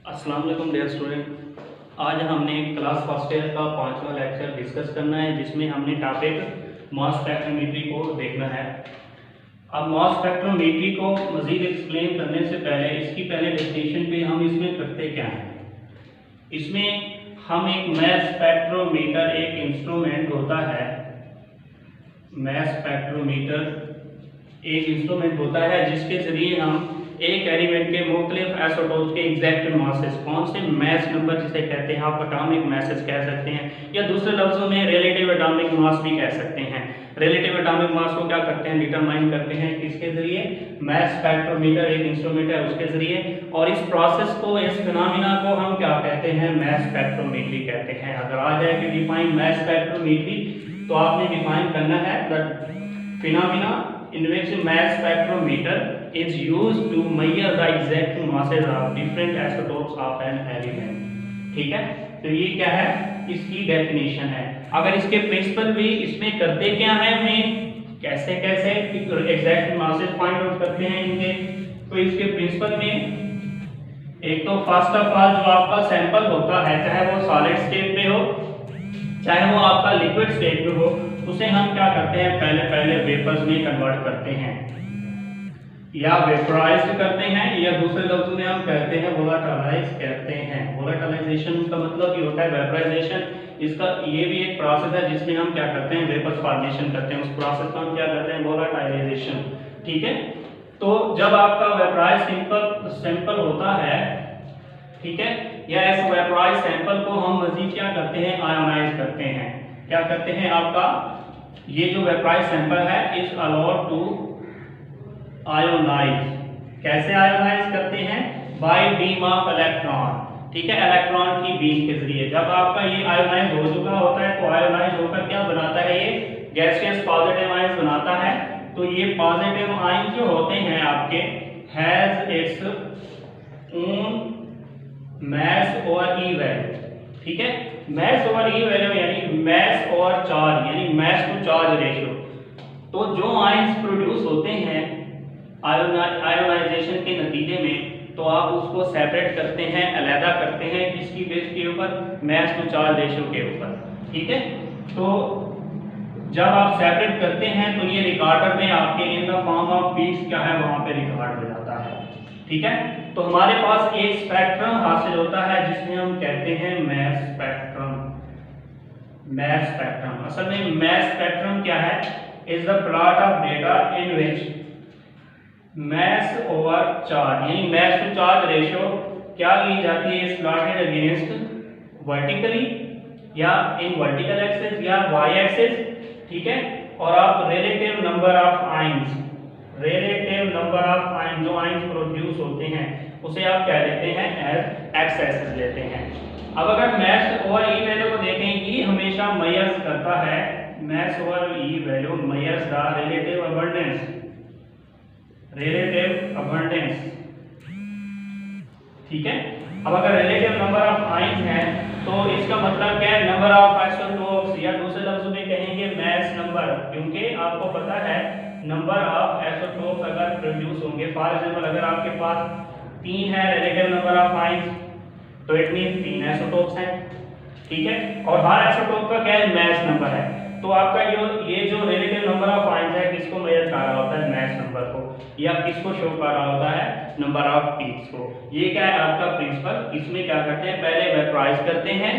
अस्सलाम वालेकुम dear student. आज हमने क्लास फर्स्ट ईयर का 5वां लेक्चर डिस्कस करना है, जिसमें हमने टॉपिक मास स्पेक्ट्रोमेट्री को देखना है। अब मास स्पेक्ट्रोमेट्री को मज़ीद एक्सप्लेन करने से पहले इसकी पहले डेफिनेशन पे हम इसमें करते क्या हैं। इसमें हम एक मास स्पेक्ट्रोमीटर एक इंस्ट्रूमेंट होता है। मास स्पेक्ट्रोमीटर एक इंस्ट्रूमेंट होता है जिसके ज़रिए हम एक एलिमेंट के मुख्तलिफ आइसोटोप्स के एग्जैक्ट मासेस, कौन से मास नंबर जिसे कहते हैं, आप एटॉमिक मासेस कह सकते हैं, या दूसरे लफ्जों में रिलेटिव एटॉमिक मास भी कह सकते हैं। रिलेटिव एटॉमिक मास को क्या करते हैं, डिटरमाइन करते हैं किसके जरिए, मास स्पेक्ट्रोमीटर एक इंस्ट्रूमेंट है उसके जरिए। और इस प्रोसेस को, इस फिनोमेना को हम क्या कहते हैं, मास स्पेक्ट्रोमेट्री कहते हैं। अगर आ जाए कि डिफाइन मास स्पेक्ट्रोमेट्री, तो आपने डिफाइन करना है the phenomena in which mass spectrometer is used to measure the exact masses of different isotopes of an element। ठीक है, तो ये क्या है, इसकी डेफिनेशन है। अगर इसके प्रिंसिपल भी इसमें करते क्या है, हमें कैसे कैसे एग्जैक्ट मासेस फाइंड आउट करते हैं इनके, तो इसके प्रिंसिपल में एक तो फर्स्ट ऑफ ऑल जो आपका सैंपल होता है, चाहे वो सॉलिड स्टेट में हो चाहे वो आपका लिक्विड स्टेट में हो, उसे हम क्या करते हैं, पहले वेपर्स में कन्वर्ट करते हैं या वेपराइज्ड करते हैं, या दूसरे लफ्जों में हम कहते हैं वोलाटाइलाइज कहते हैं। वोलाटाइलाइजेशन का मतलब ये होता है वेपराइजेशन। इसका ये भी एक प्रोसेस है जिसमें हम क्या करते हैं, वेपर्स फॉर्मेशन करते हैं। उस प्रोसेस को हम क्या करते हैं, वोलाटाइलाइजेशन। ठीक है, तो जब आपका वेपराइज सैंपल होता है, ठीक है, या इस वेपराइज सैंपल को हम मजीद क्या करते हैं, आयोनाइज करते हैं। क्या करते हैं, आपका ये जो वेपराइज सैंपल है इज अलाउड टू आयोनाइज। कैसे आयोनाइज करते हैं, बाय बीम ऑफ इलेक्ट्रॉन। ठीक है, इलेक्ट्रॉन की बीम के जरिए। जब आपका ये आयोनाइज हो चुका होता है, तो आयोनाइज होकर क्या बनाता है, ये गैसियस पॉजिटिव आयंस बनाता है। तो ये पॉजिटिव आयंस जो होते हैं आपके हैज इट्स ओन मास और ई वैल्यू। ठीक है, मास और ई वैल्यू यानी मास और चार्ज, यानी मास टू चार्ज रेशियो। तो जो आयंस प्रोड्यूस होते हैं आयोनाइजेशन के नतीजे में, तो आप उसको सेपरेट करते हैं, अलग करते हैं, किसकी बेस के ऊपर, मास टू चार्ज रेशियो के ऊपर। ठीक है, तो जब आप सेपरेट करते हैं तो ये रिकॉर्डर में आपके इन द फॉर्म ऑफ पीस क्या है, वहां पे रिकॉर्ड हो जाता है। ठीक है, तो हमारे पास एक स्पेक्ट्रम हासिल होता है जिसमें हम कहते हैं मास स्पेक्ट्रम। मास स्पेक्ट्रम असल में मास स्पेक्ट्रम क्या है, is the plot of data in which mass over charge यानी मास टू चार्ज रेशियो क्या ली जाती है, इज प्लॉटेड अगेंस्ट वर्टिकली या इन वर्टिकल एक्सिस या वाई एक्सिस। ठीक है, और आप relative number of ions, relative number of ion जो आयंस प्रोड्यूस होते हैं उसे आप क्या लेते हैं, एज एक्स एक्सिस लेते हैं। अब अगर मास ओवर ई वैल्यू को देखें, ये हमेशा मेजर्स करता है, मास over E value measures the relative abundance, relative abundance. ठीक है, अब अगर रिलेटिव नंबर ऑफ आयंस हैं तो इसका मतलब क्या है, नंबर ऑफ आइसोटोप्स, या दूसरे लफ्जों में कहेंगे मास नंबर, क्योंकि आपको पता है नंबर ऑफ आइसोटोप्स अगर प्रोड्यूस होंगे, फॉर एग्जांपल अगर आपके पास 3 है रिलेटिव नंबर ऑफ आयंस, तो इट मींस 3 आइसोटोप्स हैं। ठीक है, और हर आइसोटोप का क्या है, मास नंबर है। तो आपका ये जो रिलेटिव नंबर ऑफ आयंस है, किसको मेजर कर रहा होता है, मास नंबर को, या किसको शो कर रहा होता है, नंबर ऑफ पीक्स को। ये क्या है आपका प्रिंसिपल। इसमें क्या करते हैं, पहले वेपराइज करते हैं,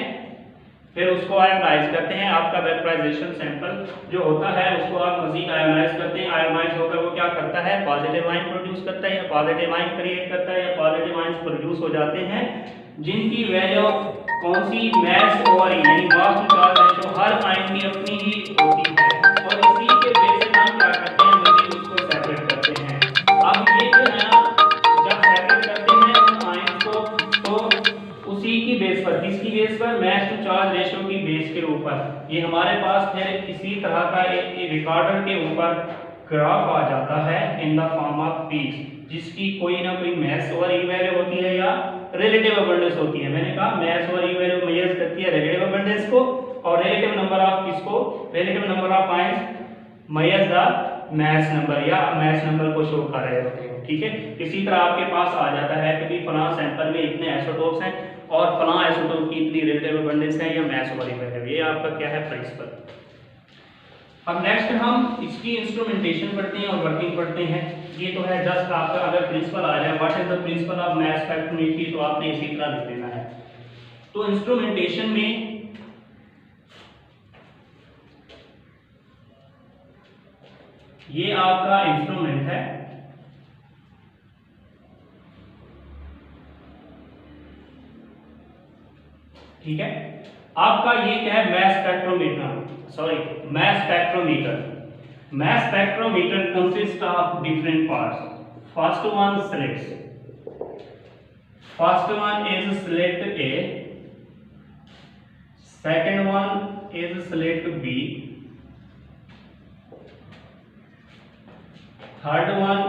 फिर उसको आयोनाइज करते हैं। आपका वेपराइजेशन सैंपल जो होता है उसको आप मजीद आयोनाइज करते हैं। आयोनाइज होकर वो क्या करता है, पॉजिटिव आयन प्रोड्यूस करता है, या पॉजिटिव आयन क्रिएट करता है, या पॉजिटिव आयंस प्रोड्यूस हो जाते हैं जिनकी वैल्यू कौन सी, मास ओवर ई यानी मास टू चार्ज रेशियो हर आयन की अपनी ही होती है, और इसी के बेस पे हम क्या करते हैं, मजीद उसको सेपरेट करते हैं। अब ये जो है ना, जब सेपरेट करते हैं उन आयंस को, तो उसी की बेस पर, किसकी बेस पर, मास टू चार्ज रेशियो की बेस के ऊपर ये हमारे पास फिर इसी तरह का एक रिकॉर्डर के ऊपर ग्राफ आ जाता है इन द फॉर्म ऑफ पीस, जिसकी कोई ना कोई मास ओवर ई वैल्यू होती है या रिलेटिव अबंडेंस होती है। मैंने कहा मास ओवर ई वैल्यू मेजर करती है रिलेटिव अबंडेंस को, और रिलेटिव नंबर ऑफ किसको, relative number of ions measure the mass number या मैस नंबर को शो कर रहे होते हैं। ठीक है, इसी तरह आपके पास आ जाता है कि फलां सैंपल में इतने आइसोटोप्स हैं और फलां आइसोटोप की इतनी रिलेटिव अबंडेंस है या मैस वेरिएबल। ये आपका क्या है, प्रिंसिपल। अब नेक्स्ट हम इसकी इंस्ट्रूमेंटेशन पढ़ते हैं और वर्किंग पढ़ते हैं। ये तो है जस्ट आपका अगर प्रिंसिपल आ जाए what is the principle of mass spectrometry, तो आपने इसी तरह लिख देना है। तो इंस्ट्रूमेंटेशन में ये आपका इंस्ट्रूमेंट है, ठीक है। आपका ये क्या है, मास spectrometer, sorry mass spectrometer. Mass spectrometer consists of different parts. First one slits. First one is slit A. Second one is slit B. Third one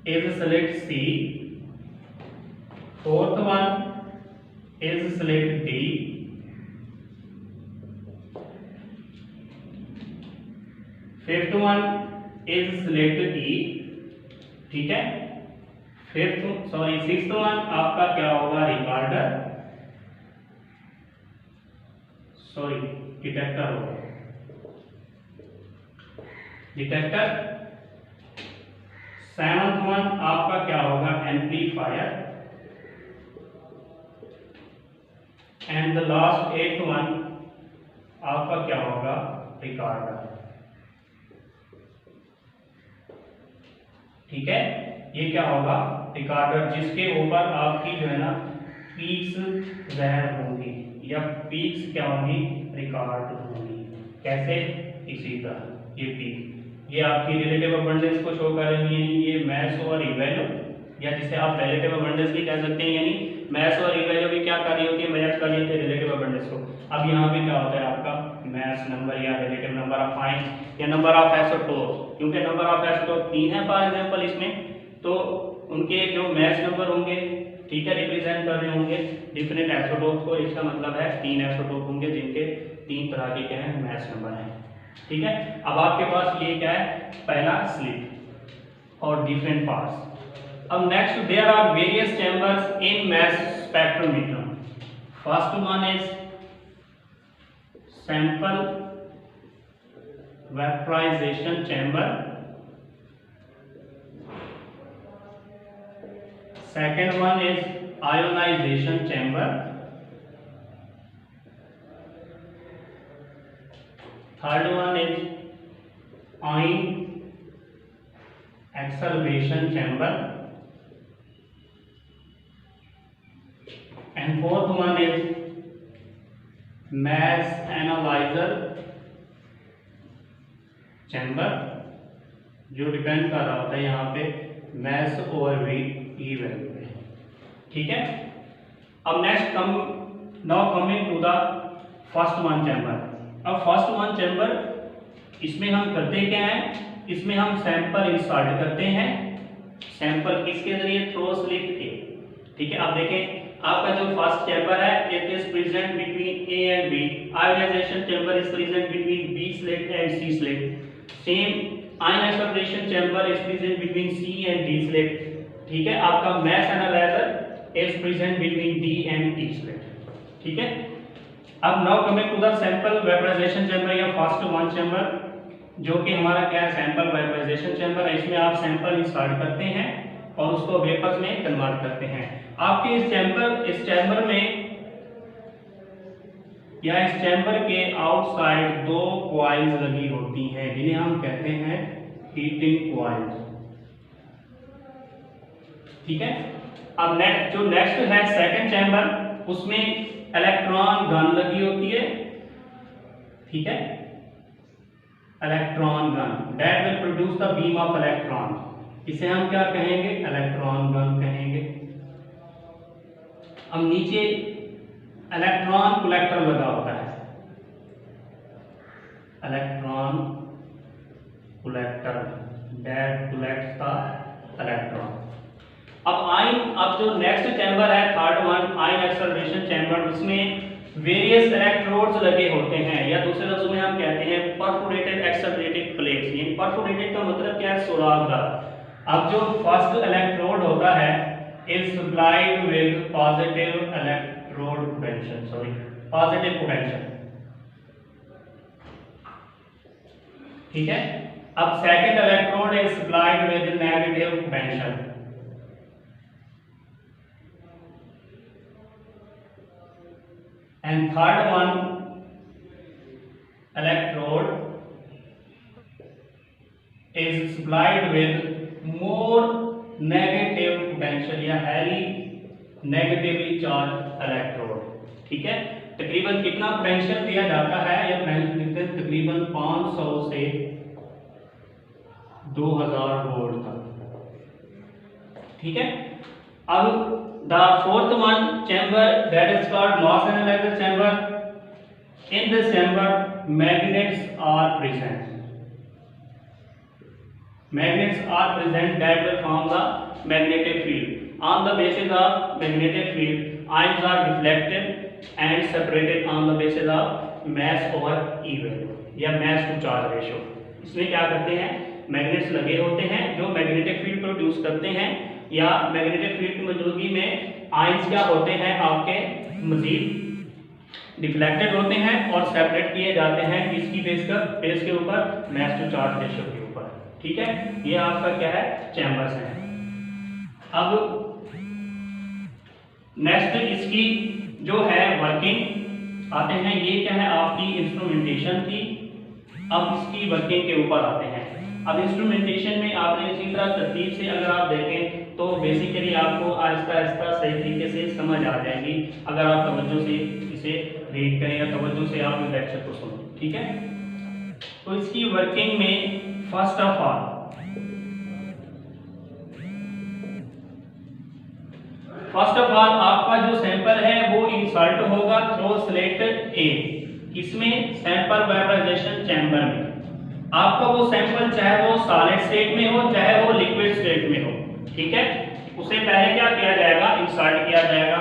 is slit C. Fourth one is slit D. Fifth one is slit E, ठीक है। Sixth one आपका क्या होगा, recorder, sorry detector होगा, detector. Seventh one आपका क्या होगा, amplifier. And the last eighth one आपका क्या होगा, रिकॉर्डर। ठीक है, ये क्या होगा, रिकॉर्डर, जिसके ऊपर आपकी जो है ना पीक्स ज़ाहिर होंगी या पीक्स क्या होंगी, रिकॉर्ड होंगी। कैसे, इसी तरह ये पीक ये आपकी रिलेटिव अबंडेंस को शो करेंगी, ये मैस और इवैल्यू, या जिसे आप रिलेटिव अबंडेंस भी कह सकते हैं, यानी मैस और इवैल्यू भी क्या कर रही होती है, मेजर कर रही होती है रिलेटिव अबंडेंस को। अब यहाँ पे क्या होता है आपका मैस नंबर या रिलेटिव नंबर ऑफ आयंस या नंबर ऑफ आइसोटोप्स, क्योंकि नंबर ऑफ आइसोटोप 3 है फॉर एग्जांपल इसमें, तो उनके जो मैस नंबर होंगे, ठीक है, रिप्रेजेंट कर रहे होंगे डिफरेंट आइसोटोप्स को। इसका मतलब है 3 आइसोटोप होंगे जिनके 3 तरह के क्या है, मैस नंबर हैं। ठीक है, अब आपके पास ये क्या है, पहला स्लिट और डिफरेंट पार्ट्स। अब next, there are various chambers in mass spectrometer. First one is sample vaporization chamber, second one is ionization chamber, third one is ion excavation chamber, and fourth one is mass analyzer chamber, जो depend कर रहा होता है यहाँ पे mess और ई value पे। ठीक है, अब next now coming to the first one chamber. अब फर्स्ट वन चैम्बर, इसमें हम करते क्या है, इसमें हम सैंपल इंसर्ट करते हैं। सैंपल किसके जरिए, थ्रू स्लिट ए। ठीक है, अब देखें आपका जो फर्स्ट चैम्बर है, it is present between A and B. Ionization chamber is present between B slit and C slit. Same ion extraction chamber is present between C and D slit. ठीक है, आपका mass analyzer is present between D and E slit. ठीक है, अब now coming to the sample vaporization chamber या first one chamber, जो कि हमारा क्या है, सैंपल वेपराइजेशन चैम्बर है। इसमें आप सैंपल इंसर्ट करते हैं और उसको वेपर्स में कन्वर्ट करते हैं। आपके इस चैम्बर में या इस चैम्बर के आउटसाइड 2 कॉइल्स लगी होती हैं, जिन्हें हम कहते हैं हीटिंग कॉइल्स। ठीक है, अब जो नेक्स्ट है सेकंड चैम्बर, उसमें इलेक्ट्रॉन गन लगी होती है। ठीक है, electron gun that will produce the beam of electron, इसे हम क्या कहेंगे, इलेक्ट्रॉन गन कहेंगे। अब नीचे इलेक्ट्रॉन कलेक्टर लगा होता है, electron collector that collects the electron. अब जो नेक्स्ट चैम्बर है third one, ion acceleration chamber, उसमें वेरियस इलेक्ट्रोड्स लगे होते हैं, या दूसरे लफ्जों में हम कहते हैं परफोरेटेड एक्सेलरेटेड प्लेट्स। ये परफोरेटेड का मतलब क्या है? सुरागदार। अब जो फर्स्ट इलेक्ट्रोड होता है is supplied with positive electrode potential, sorry positive potential, ठीक है। अब second electrode is supplied with negative potential, and third one electrode is supplied with more negative potential या highly negatively charged electrode, ठीक है। तकरीबन कितना पोटेंशियल दिया जाता है? या पोटेंशियल तकरीबन 500 से 2000 वोल्ट तक, ठीक है। अब the fourth one chamber, that is called mass analyzer chamber. In this chamber magnets are present. Magnets are present that will form the magnetic field. On the basis of magnetic field, ions are reflected and separated on the basis of mass over E value या mass to charge ratio. इसमें क्या करते हैं? Magnets लगे होते हैं जो magnetic field produce करते हैं, या मैग्नेटिक फील्ड की मौजूदगी में आयंस क्या होते हैं? आपके मजीद डिफ्लेक्टेड होते हैं और सेपरेट किए जाते हैं किसकी बेस के ऊपर? मैस टू चार्ज रेशियो के ऊपर, ठीक है। ये आपका क्या है? चैम्बर्स हैं। अब नेक्स्ट इसकी जो है वर्किंग आते हैं। ये क्या है? आपकी इंस्ट्रूमेंटेशन थी। अब इसकी वर्किंग के ऊपर आते हैं। अब इंस्ट्रूमेंटेशन में आपने इसी तरह तरतीब से अगर आप देखें तो बेसिकली आपको आहिस्ता आहिस्ता सही तरीके से समझ आ जाएगी अगर आप तवज्जो से इसे रीड करें या तवज्जो से आप लेक्चर को सुनें, ठीक है। तो इसकी वर्किंग में फर्स्ट ऑफ ऑल आपका जो सैंपल है वो इंसर्ट होगा थ्रू स्लिट ए, इसमें सैंपल वेपराइजेशन चैम्बर में। आपका वो सैंपल चाहे वो सॉलिड स्टेट में हो चाहे वो लिक्विड स्टेट में हो, ठीक है, उसे पहले क्या किया जाएगा? इंसर्ट किया जाएगा।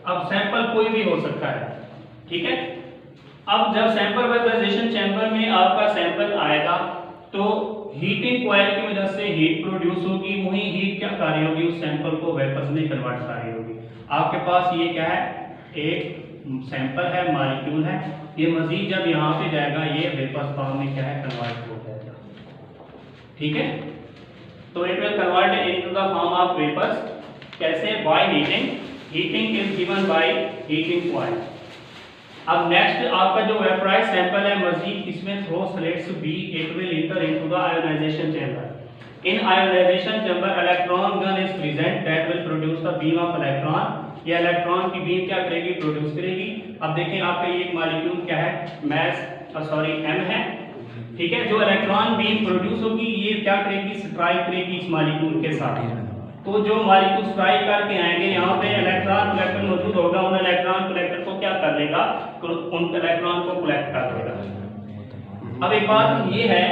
अब सैंपल कोई भी हो सकता है, ठीक है। अब जब सैंपल वेपराइजेशन चैम्बर में आपका सैंपल आएगा तो हीटिंग कॉइल की वजह से हीट प्रोड्यूस होगी, वही हीट क्या कार्य होगी? उस सैंपल को वेपर्स में कन्वर्ट कार्य होगी। आपके पास ये क्या है? एक सैंपल है, मॉलिक्यूल है, ये मजीद जब यहाँ पे जाएगा ये वेपर्स फॉर्म में क्या है? कन्वर्ट हो जाएगा, ठीक है। तो it will convert into the form of vapours. कैसे? By heating. Heating is given by heating coil. अब नेक्स्ट आपका जो वेपराइज सैंपल है मजीद इसमें through slits B it will enter into the ionization chamber. In ionization chamber electron gun is present that will produce the beam of electron. ये electron की beam क्या करेगी? प्रोड्यूस करेगी। अब देखें आपका ये एक मॉलिक्यूल क्या है? एम है, ठीक है। जो इलेक्ट्रॉन बीम प्रोड्यूस होगी ये क्या करेगी? स्ट्राइक करेगी इस मॉलिक्यूल के साथ। तो जो मॉलिक्यूल स्ट्राइक करके आएंगे यहाँ पे इलेक्ट्रॉन कलेक्टर मौजूद होगा, उन इलेक्ट्रॉन कलेक्टर को क्या कर लेगा? उन इलेक्ट्रॉन को कलेक्ट कर लेगा। अब एक बात ये है,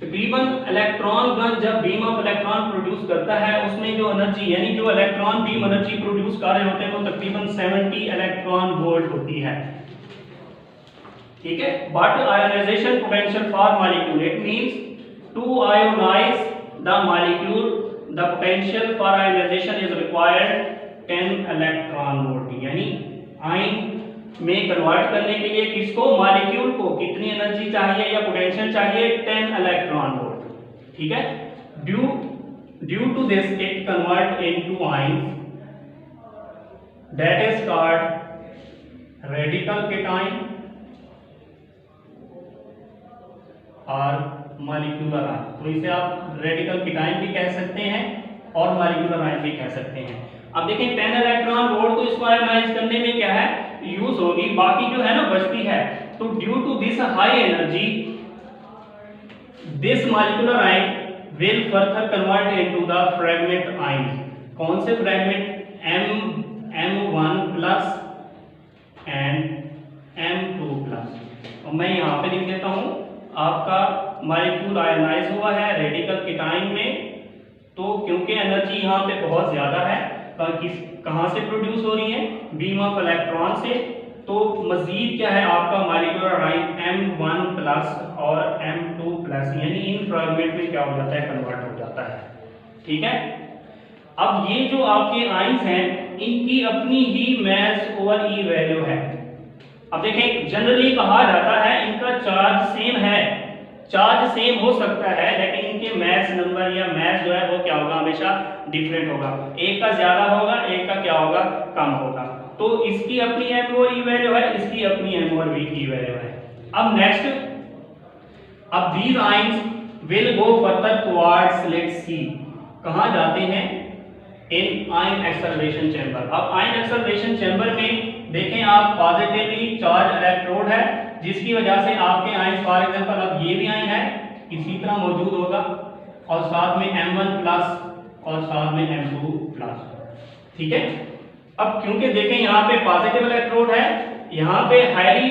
तकरीबन इलेक्ट्रॉन गन जब बीम ऑफ इलेक्ट्रॉन प्रोड्यूस करता है उसमें जो एनर्जी यानी जो इलेक्ट्रॉन बीम एनर्जी प्रोड्यूस कर रहे होते हैं वो तकरीबन 70 इलेक्ट्रॉन वोल्ट होती है, ठीक है। But ionization potential for molecule it means to ionize the molecule the potential for ionization is required 10 electron volt. यानी आयन में कन्वर्ट करने के लिए किसको? मॉलिक्यूल को कितनी एनर्जी चाहिए या पोटेंशियल चाहिए? 10 इलेक्ट्रॉन वोल्ट, ठीक है। Due to this it convert into ions that is called radical cation और मॉलिक्यूलर आयन। तो इसे आप रेडिकल केटाइन भी कह सकते हैं और मॉलिक्यूलर आयन भी कह सकते हैं। अब देखें 10 इलेक्ट्रॉन वोल्ट तो इसको आयोनाइज करने में क्या है? यूज होगी, बाकी जो है ना बचती है। तो due to this high energy this molecular ion will further convert into the fragment ion. कौन से fragment? M1 plus and M2 plus. और मैं यहाँ पे लिख देता हूँ आपका मॉलिक्यूल आयोनाइज हुआ है रेडिकल केटाइन में, तो क्योंकि एनर्जी यहाँ पे बहुत ज्यादा है कहाँ से प्रोड्यूस हो रही है, बीम ऑफ इलेक्ट्रॉन से। तो मजीद क्या है आपका मॉलिक्यूलर राइट M1 प्लस और M2 प्लस यानी इन फ्रैगमेंट में क्या हो जाता है, कन्वर्ट हो जाता है। ठीक है, अब ये जो आपके आइंस हैं इनकी अपनी ही मास ओवर ई वैल्यू है। अब देखें जनरली कहा जाता है इनका चार्ज सेम है, चार्ज सेम हो सकता है लेकिन इनके मास नंबर या मास जो है वो क्या होगा, हमेशा डिफरेंट होगा। एक का ज्यादा होगा, एक का क्या होगा, कम होगा। तो इसकी अपनी m और e वैल्यू है, इसकी अपनी m और e वैल्यू है। अब नेक्स्ट, अब these ions will go further towards let's see, कहां जाते हैं, इन आयन एक्सेलरेशन चैम्बर। अब आयन एक्सेलरेशन चैम्बर में देखें आप पॉजिटिवली चार्ज इलेक्ट्रोड है जिसकी वजह से आपके आयन फॉर एग्जांपल अब ये भी आयन है इसी तरह मौजूद होगा और साथ में M1 प्लस और साथ में M2 प्लस। ठीक है, अब क्योंकि देखें यहाँ पे पॉजिटिव इलेक्ट्रोड है, यहाँ पे हैवी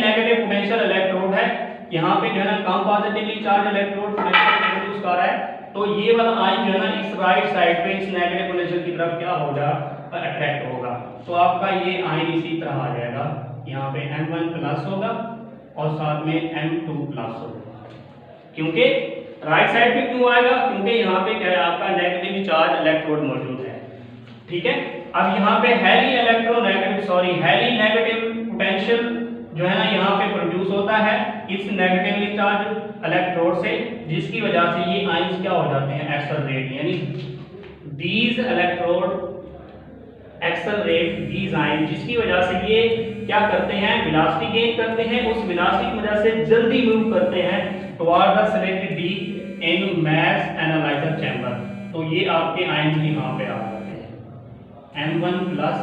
नेगेटिव पोटेंशियल इलेक्ट्रोड है, यहाँ पे जो है ना कम पॉजिटिवली चार्ज इलेक्ट्रोड प्रोड्यूस कर रहा है। तो ये वाला आयन जो है ना इस राइट साइड पे इस नेगेटिव पोटेंशियल की तरफ क्या होगा, अट्रैक्ट होगा। तो आपका ये आयन इसी तरह आ जाएगा, यहाँ पे M1 प्लस होगा और साथ में M2 प्लस होगा। क्योंकि राइट साइड पे क्यों आएगा, क्योंकि यहाँ पे क्या है आपका नेगेटिव चार्ज इलेक्ट्रोड मौजूद है। ठीक है, अब यहाँ पे हैवी नेगेटिव पोटेंशियल जो है ना यहाँ पे प्रोड्यूस होता है इस नेगेटिवली चार्ज इलेक्ट्रोड से, जिसकी वजह से ये आयंस क्या हो जाते हैं, एक्सेलरेट, यानी these electrode accelerate these ion, जिसकी वजह से ये क्या करते हैं, वेलोसिटी गेन करते हैं। उस वेलोसिटी की वजह से जल्दी मूव करते हैं toward the selected D in mass analyser chamber. तो ये आपके आयन यहाँ पे आ जाते हैं M1 plus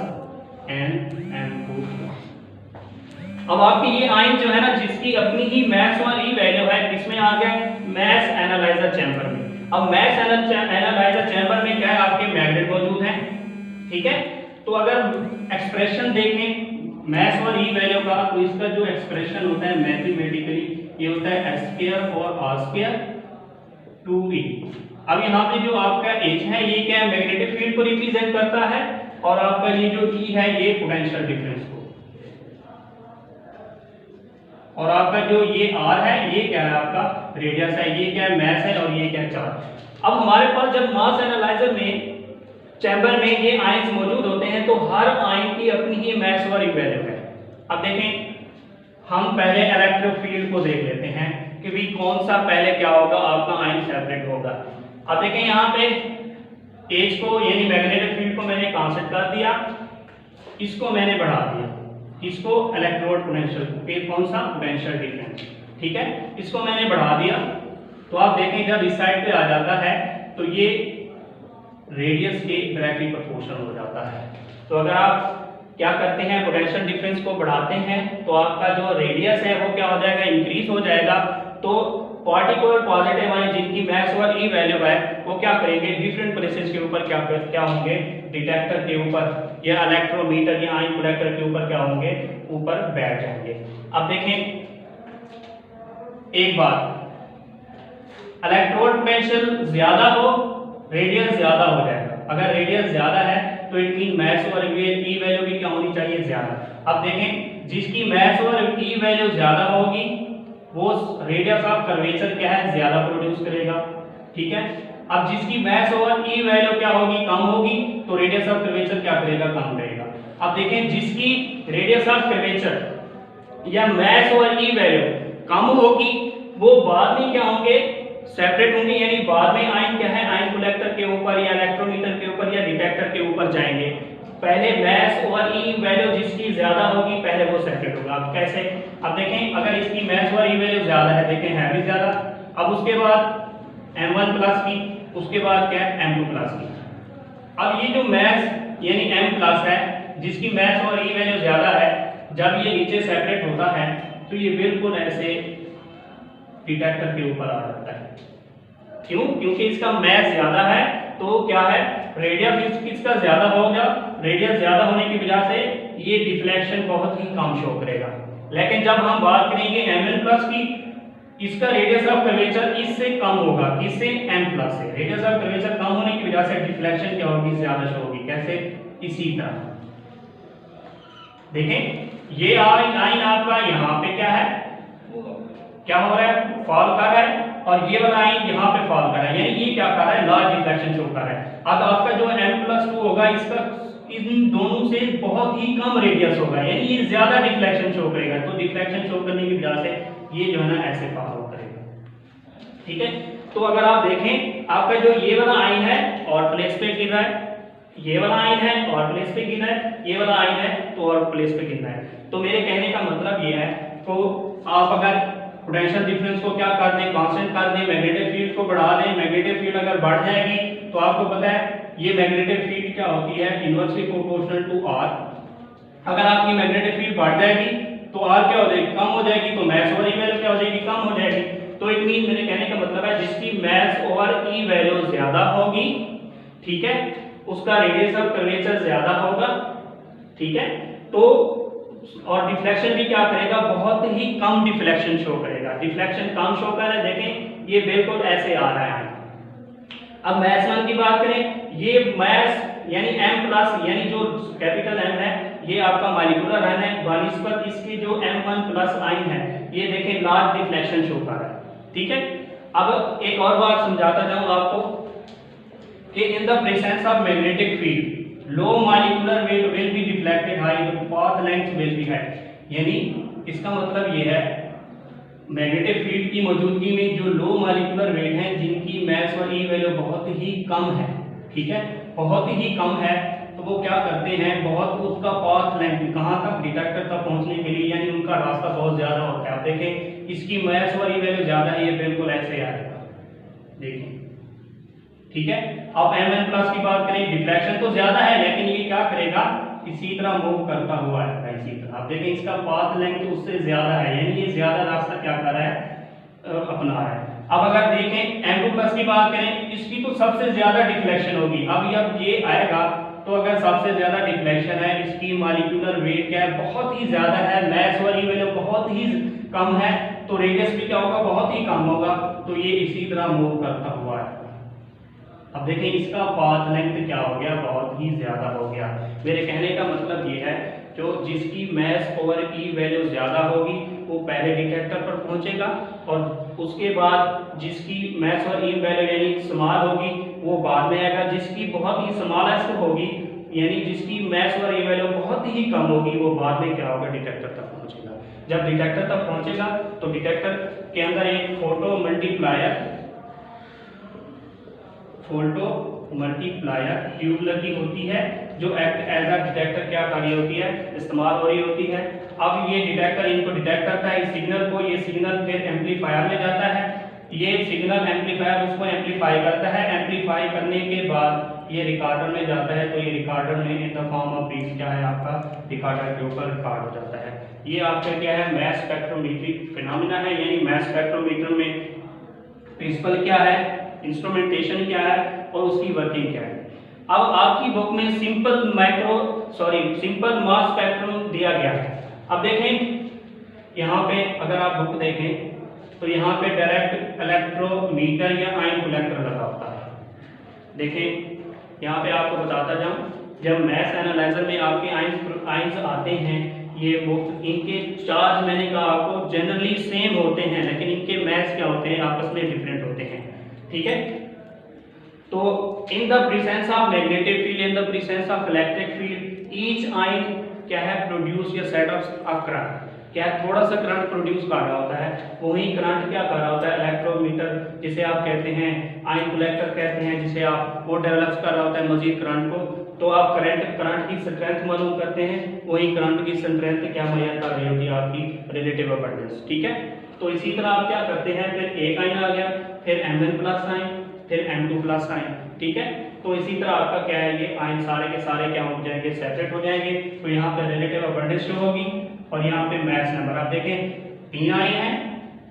and M2 plus. अब आपके ये आयन जो है ना जिसकी अपनी ही मास और ई वैल्यू है, किसमें आ गए, मास एनालाइजर चैम्बर में। अब मास एनालाइजर चैम्बर में क्या है, आपके मैग्नेट मौजूद हैं। ठीक है, तो अगर एक्सप्रेशन देखें मास और ई वैल्यू का, तो इसका जो एक्सप्रेशन होता है मैथमेटिकली ये होता है s² और r² 2e। अब यहाँ पे जो आपका h है ये क्या है, मैग्नेटिक फील्ड को रिप्रेजेंट करता है, और आपका ये जो e है ये पोटेंशियल डिफरेंस को, और आपका जो ये r है ये क्या है, आपका रेडियस है, ये क्या है, मास है, और ये क्या है, चार्ज। अब हमारे पास जब मास एनालाइजर में चैम्बर में ये आयंस मौजूद होते हैं तो हर आयन की अपनी ही मास और वैल्यू है। अब देखें हम पहले इलेक्ट्रिक फील्ड को देख लेते हैं कि भी कौन सा पहले क्या होगा, आपका आयन सेपरेट होगा। अब देखें यहाँ पे एच को यानी मैग्नेटिक फील्ड को मैंने कांस्टेंट कर दिया, इसको मैंने बढ़ा दिया, इसको इलेक्ट्रोड पोटेंशियल, फिर कौन सा, पोटेंशियल डिफरेंस। ठीक है, इसको मैंने बढ़ा दिया तो आप देखें जब इस साइड पे आ जाता है तो ये रेडियस के डायरेक्टली प्रोपोर्शनल हो जाता है। तो अगर आप क्या करते हैं, पोटेंशियल डिफरेंस को बढ़ाते हैं तो आपका जो रेडियस है वो क्या हो जाएगा, इंक्रीज हो जाएगा। तो पार्टिकुलर पॉजिटिव आयन जिनकी मास और ई वैल्यू है वो क्या करेंगे, डिफरेंट प्लेसेस के ऊपर क्या होंगे, डिटेक्टर के ऊपर या इलेक्ट्रोमीटर या आयन कलेक्टर के ऊपर क्या होंगे, ऊपर बैठ जाएंगे। अब देखें एक बात, इलेक्ट्रोड पोटेंशियल ज्यादा हो, रेडियस ज्यादा हो जाएगा। अगर रेडियस ज्यादा है तो इट मीन मास और ई वैल्यू भी क्या होनी चाहिए, ज्यादा। अब देखें जिसकी मास और ई वैल्यू ज्यादा होगी वो रेडियस ऑफ कर्वेचर क्या है, ज्यादा प्रोड्यूस करेगा। ठीक है, अब जिसकी मास और ई वैल्यू क्या होगी, कम होगी, तो रेडियस ऑफ कर्वेचर क्या करेगा, कम करेगा। अब देखें जिसकी रेडियस ऑफ कर्वेचर या मास और ई वैल्यू कम होगी वो बाद में क्या होंगे, सेपरेट होंगे, यानी बाद में आयन क्या है, आयन कलेक्टर के ऊपर या इलेक्ट्रोमीटर के ऊपर या डिटेक्टर के ऊपर जाएंगे। पहले मास और ई वैल्यू जिसकी ज्यादा होगी पहले वो सेपरेट होगा। अब कैसे, अब देखें अगर इसकी मास और ई वैल्यू ज्यादा है, देखें है भी ज्यादा, अब उसके बाद M1 प्लस की, उसके बाद क्या है M2 प्लस की। अब ये जो मास यानी M प्लस है जिसकी मास और ई वैल्यू ज्यादा है, जब ये नीचे सेपरेट होता है तो ये बिल्कुल ऐसे डिटेक्टर के ऊपर आ जाता है। क्यों, क्योंकि इसका मास ज्यादा है तो क्या है, रेडियस किसका ज्यादा होगा, रेडियस ज्यादा होने की वजह से ये डिफ्लेक्शन बहुत ही कम शो करेगा। लेकिन जब हम बात करेंगे Mn प्लस की, इसका रेडियस ऑफ कर्वेचर इससे कम होगा, किससे, m प्लस से। रेडियस ऑफ कर्वेचर कम होने की वजह से डिफ्लेक्शन क्या होगी, ज्यादा शो होगी। कैसे, इसी तरह देखें, ये लाइन आपका यहाँ पे क्या है, क्या हो रहा है, फॉल कर रहा है, और ये वाला लाइन यहाँ पे फॉल कर रहा है, यानी ये क्या कर रहा है, लार्ज डिफ्लेक्शन शो कर रहा है। अब आपका जो m+2 होगा, इसका इन दोनों से बहुत ही कम रेडियस होगा, यानी ये ज्यादा डिफ्लेक्शन शो करेगा। तो डिफ्लेक्शन शो करने की वजह से ये जो है ना ऐसे फॉलो करेगा। ठीक है, तो अगर आप देखें, आपका जो ये वाला आइन है और प्लेस पे गिर रहा है, ये वाला आइन है और प्लेस पे गिर रहा है, ये वाला आइन है तो और प्लेस पे गिर रहा है। तो मेरे कहने का मतलब ये है, तो आप अगर पोटेंशियल डिफरेंस को क्या कर दें, कांस्टेंट कर दें, मैग्नेटिक फील्ड को बढ़ा दें, मैग्नेटिक फील्ड अगर बढ़ जाएगी तो आपको पता है ये मैग्नेटिक फील्ड क्या होती है, इनवर्सली प्रोपोर्शनल टू आर। अगर आपकी मैग्नेटिक फील्ड बढ़ जाएगी तो आर क्या हो जाएगी, कम हो जाएगी, तो मैस ओवर ई वैल्यू क्या हो जाएगी, कम हो जाएगी। तो इट मीन, मेरे कहने का मतलब है जिसकी मैस ओवर ई वैल्यू ज्यादा होगी, ठीक है, उसका रेडियस ऑफ कर्वेचर ज्यादा होगा। ठीक है, तो और डिफ्लेक्शन भी क्या करेगा, बहुत ही कम डिफ्लेक्शन शो करेगा। डिफ्लेक्शन कम शो कर रहा है, देखें ये बिल्कुल ऐसे आ रहा है। अब मैस 1 की बात करें, ये मैस यानी m प्लस, यानी जो कैपिटल M है, ये आपका मॉलिक्यूलर आयन है, बनिस्बत इसके जो M1 प्लस आयन है, ये देखें लार्ज डिफ्लेक्शन शो कर रहा है। ठीक है, अब एक और बात समझाता जाऊं आपको कि in the presence of magnetic field low molecular weight will be deflected high, the path length will be high. यानी इसका मतलब ये है, मैग्नेटिक फील्ड की मौजूदगी में जो लो मॉलिक्यूलर वेट हैं, जिनकी मैस और ई वैल्यू बहुत ही कम है, ठीक है, बहुत ही कम है, तो वो क्या करते हैं, बहुत उसका पाथ लेंथ कहां तक, डिटेक्टर तक पहुंचने के लिए, यानी उनका रास्ता बहुत ज्यादा होता है। आप देखें, इसकी मैस और ई वैल्यू ज्यादा है, ये बिल्कुल ऐसे आएगा, देखिए। ठीक है, अब mn प्लस की बात करें, डिफ्लेक्शन तो ज्यादा है, लेकिन ये क्या करेगा, इसी तरह मूव करता हुआ है, इसी तरह। आप देखें, इसका पाथ लेंथ उससे ज्यादा है, यानी ये ज्यादा रास्ता क्या कर रहा है, अपना रहा है। अब अगर देखें m2 प्लस की बात करें, इसकी तो सबसे ज्यादा डिफ्लेक्शन होगी। अब ये आएगा, तो अगर सबसे ज्यादा डिफ्लेक्शन है, इसकी मॉलिक्यूलर वेट क्या है, बहुत ही ज्यादा है, मैस और ई वैल्यू बहुत ही कम है, तो रेडियस भी क्या होगा, बहुत ही कम होगा, तो ये इसी तरह मूव करता हुआ है। अब देखें, इसका पाथ लेंथ क्या हो गया, बहुत ही ज्यादा हो गया। मेरे कहने का मतलब ये है, जो जिसकी मैस ओवर ई वैल्यू ज्यादा होगी वो पहले डिटेक्टर पर पहुंचेगा, और उसके बाद जिसकी मैस और ई वैल्यू यानी स्मॉल होगी वो बाद में आएगा। जिसकी बहुत ही स्मॉलेस्ट होगी, यानी जिसकी मैस और ई वैल्यू बहुत ही कम होगी, वो बाद में क्या होगा, डिटेक्टर तक पहुंचेगा। जब डिटेक्टर तक पहुंचेगा तो डिटेक्टर के अंदर एक फोटो मल्टीप्लायर ट्यूब लगी होती है, जो एक्ट एज अ डिटेक्टर क्या कार्य होती है, इस्तेमाल हो रही होती है। अब ये डिटेक्टर इनको डिटेक्ट करता है, इस सिग्नल को, ये सिग्नल फिर एम्पलीफायर में जाता है, ये सिग्नल एम्पलीफायर उसको एम्पलीफाई करता है, एम्पलीफाई करने के बाद ये रिकॉर्डर में जाता है, तो ये रिकॉर्डर में in the form of beats क्या है, आपका रिकॉर्डर के ऊपर रिकॉर्ड हो जाता है। ये आपका क्या है, मैस स्पेक्ट्रोमेट्री फिनोमेना है, यानी मैस स्पेक्ट्रोमीटर में प्रिंसिपल क्या है, इंस्ट्रूमेंटेशन क्या है और उसकी वर्किंग क्या है। अब आपकी बुक में सिंपल मास स्पेक्ट्रम दिया गया है। अब देखें, यहाँ पे अगर आप बुक देखें तो यहाँ पे डायरेक्ट इलेक्ट्रोमीटर या आयन कलेक्टर लगा होता है। देखें, यहाँ पे आपको बताता जाऊँ, जब मैस एनालाइजर में आपके आयंस आते हैं, ये मुफ्त, इनके चार्ज मैंने कहा आपको जनरली सेम होते हैं, लेकिन इनके मैस क्या होते हैं, आपस में डिफरेंट होते हैं। ठीक है, तो in the presence of magnetic field, in the presence of electric field, each ion क्या है, प्रोड्यूस या सेट ऑफ करंट, क्या है, थोड़ा सा करंट प्रोड्यूस कर रहा होता है। वही करंट क्या कर रहा होता है, इलेक्ट्रोमीटर जिसे आप कहते हैं, आयन कलेक्टर कहते हैं, जिसे आप वो डेवलप कर रहा होता है मजीद करंट को। तो आप करंट की स्ट्रेंथ मालूम करते हैं, वही करंट की स्ट्रेंथ क्या मुहैया कर रही होती है, आपकी रिलेटिव अबंडेंस। ठीक है, तो इसी तरह आप क्या करते हैं, फिर एक आयन आ गया, फिर M1 प्लस आयन, फिर M2 प्लस आयन। ठीक है, तो इसी तरह आपका क्या है, ये आयन सारे के सारे क्या हो जाएंगे, सेपरेट हो जाएंगे। तो यहाँ पे रिलेटिव अबंडेंस शो होगी, और यहाँ पे मैस नंबर। आप देखें, 3 आयन है,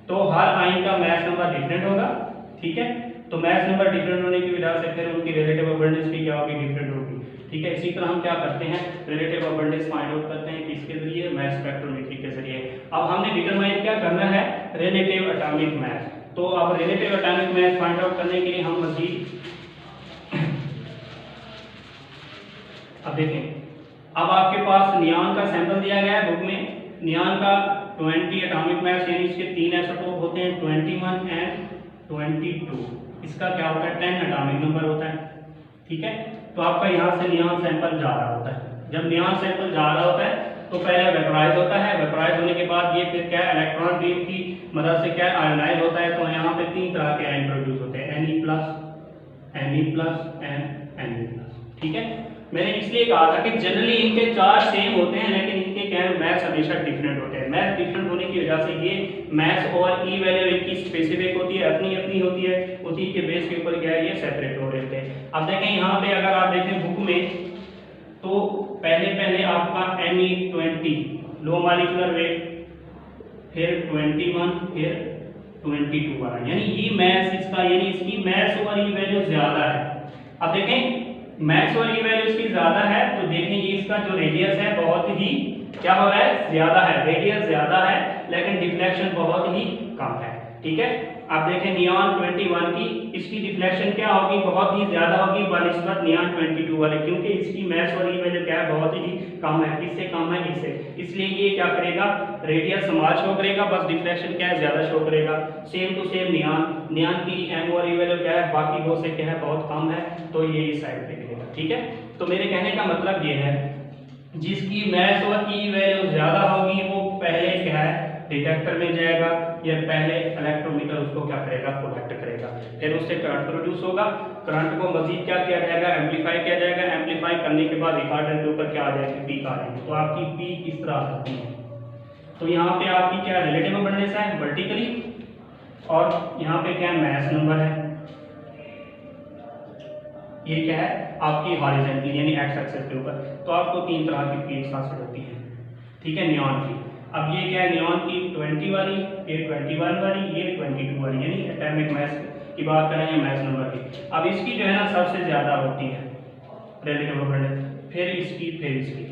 तो हर आयन का मैस नंबर डिफरेंट होगा। ठीक है, तो मैस नंबर डिफरेंट होने की वजह से फिर उनकी रिलेटिव अबंडेंस भी क्या होगी, डिफरेंट होगी। ठीक है, इसी तरह हम क्या करते हैं, रिलेटिव अबंडेंस फाइंड आउट करते हैं किसके जरिए, मास स्पेक्ट्रोमेट्री के जरिए। अब हमने डिटरमाइन क्या करना है, रिलेटिव एटॉमिक मास। तो अब relative atomic mass find out करने के लिए हम मजीद अब देखें, अब आपके पास नियॉन का सैंपल दिया गया है बुक में। नियॉन का 20 एटॉमिक मास यानी इसके 3 आइसोटोप होते हैं, 21 एंड 22। इसका क्या होता है, 10 एटॉमिक नंबर होता है। ठीक है, तो आपका यहाँ से नियॉन सैंपल जा रहा होता है। जब नियॉन सैंपल जा रहा होता है तो पहले वेपराइज होता है, वेपराइज होने के बाद ये फिर क्या इलेक्ट्रॉन बीम की मदद से क्या आयोनाइज होता है। तो यहाँ पे 3 तरह के आयन प्रोड्यूस होते हैं, Ne+ एंड Ne+। ठीक है, मैंने इसलिए कहा था कि जनरली इनके चार्ज सेम होते हैं, लेकिन इनके क्या है, मैथ्स हमेशा डिफरेंट होते हैं। मैथ्स डिफरेंट होने की वजह से ये मैथ्स और ई वैल्यू इनकी स्पेसिफिक होती है, अपनी अपनी होती है, उसी के बेस के ऊपर क्या है ये सेपरेट हो रहे थे। अब देखें यहाँ पे अगर आप देखें बुक में, तो पहले आपका Ne20 लो मॉलिक्यूलर वेट, फिर 21, फिर 22 वाला, यानी ये मैथ्स इसका, यानी इसकी मैथ्स और ई वैल्यू ज्यादा है। अब देखें मैथ्स और ई वैल्यू इसकी ज्यादा है, तो देखें ये इसका जो रेडियस है बहुत ही क्या हो रहा है, ज्यादा है, रेडियस ज्यादा है, लेकिन डिफ्लेक्शन बहुत ही कम है। ठीक है, आप देखें नियॉन 21 की इसकी डिफ्लेक्शन क्या होगी, बहुत ही ज्यादा होगी बनिस्बत नियॉन 22 वाले, क्योंकि इसकी मैथ्स और ई वैल्यू क्या है, बहुत ही कम है। किससे कम है, इससे, इसलिए ये क्या करेगा, रेडियस समान शो करेगा, बस डिफ्लेक्शन क्या है, ज्यादा शो करेगा। सेम टू सेम नियॉन की एम और ई वैल्यू क्या है, बाकी दो से क्या है, बहुत कम है, तो ये इस साइड पे गिरेगा। ठीक है, तो मेरे कहने का मतलब ये है, जिसकी मैथ्स और ई वैल्यू ज्यादा होगी वो पहले क्या है, डिटेक्टर में जाएगा, या पहले इलेक्ट्रोमीटर उसको क्या करेगा, प्रोडक्ट करेगा, फिर उससे करंट प्रोड्यूस होगा। करंट को मजीद क्या किया जाएगा, एम्पलीफाई किया जाएगा। एम्पलीफाई करने के बाद रिकॉर्डर के ऊपर क्या आ जाएगी, पीक आ जाएगी। तो आपकी पीक इस तरह आ सकती है। तो यहाँ पे आपकी क्या रिलेटिव अबंडेंस है वर्टिकली, और यहाँ पे क्या मास नंबर है, ये क्या है आपकी हॉरिजॉन्टली यानी एक्स एक्सिस के ऊपर। तो आपको 3 तरह की पीक्स हासिल होती हैं। ठीक है, नियॉन की। अब ये क्या है, नियॉन की 20 वाली, फिर 21 वाली, ये 22 वाली, यानी एटॉमिक मास की बात करें या मास नंबर की। अब इसकी जो है ना सबसे ज्यादा होती है रिलेटिव अबंडेंस, फिर इसकी, फिर इसकी।